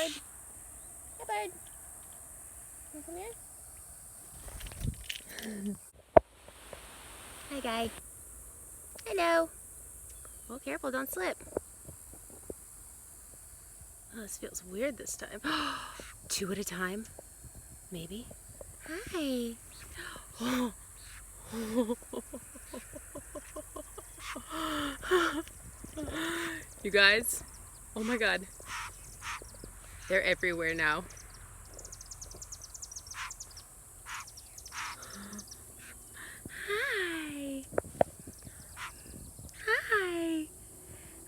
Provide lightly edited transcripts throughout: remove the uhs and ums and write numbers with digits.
bird. Hi, bird. Wanna come here? Hi, guy. Hello. Oh, careful, don't slip. Oh, this feels weird this time. 2 at a time, maybe. Hi. You guys, oh my God. They're everywhere now. Hi. Hi.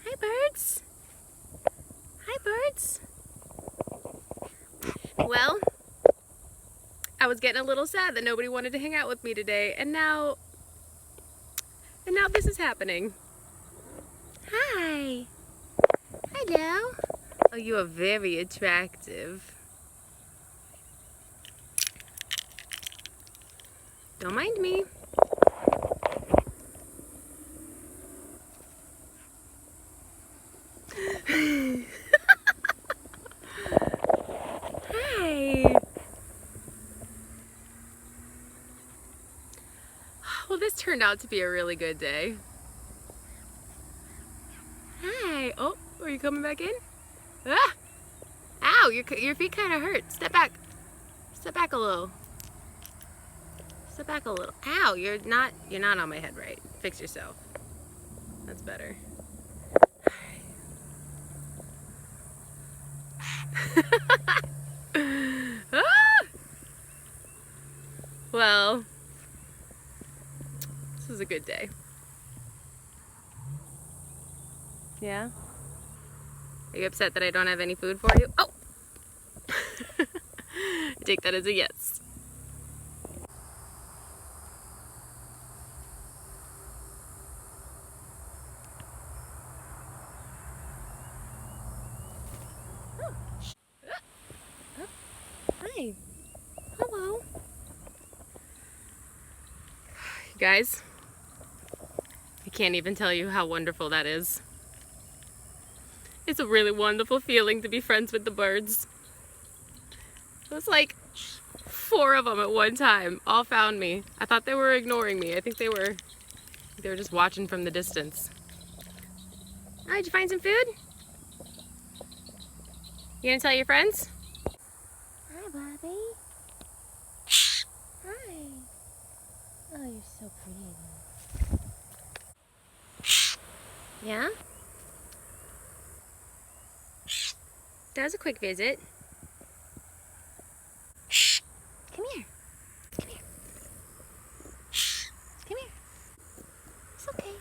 Hi, birds. Hi, birds. Well, I was getting a little sad that nobody wanted to hang out with me today, and now this is happening. Hi. Hello. Oh, you are very attractive. Don't mind me. Hi. Well, this turned out to be a really good day. Hi. Oh, are you coming back in? Ah! Ow, your feet kind of hurt. Step back. Step back a little. Step back a little. Ow, you're not on my head right. Fix yourself. That's better. Ah! Well, this was a good day. Yeah? Are you upset that I don't have any food for you? Oh! I take that as a yes. Hi. Hello. You guys, I can't even tell you how wonderful that is. It's a really wonderful feeling to be friends with the birds. It was like 4 of them at one time, all found me. I thought they were ignoring me. I think they were just watching from the distance. Oh, did you find some food? You gonna tell your friends? Hi, Bobby. Hi. Oh, you're so pretty. Yeah? That was a quick visit. Come here. Come here. Come here. It's okay.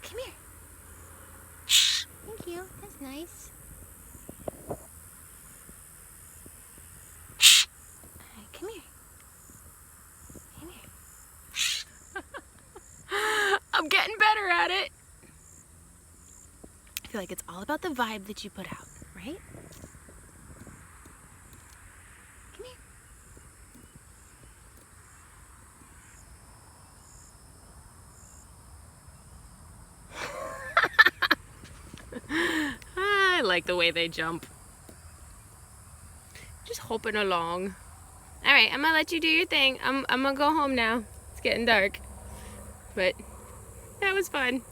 Come here. Thank you. That's nice. Alright, come here. Come here. I'm getting better at it. I feel like it's all about the vibe that you put out, right? Come here. I like the way they jump. Just hopping along. All right, I'm gonna let you do your thing. I'm gonna go home now. It's getting dark, but that was fun.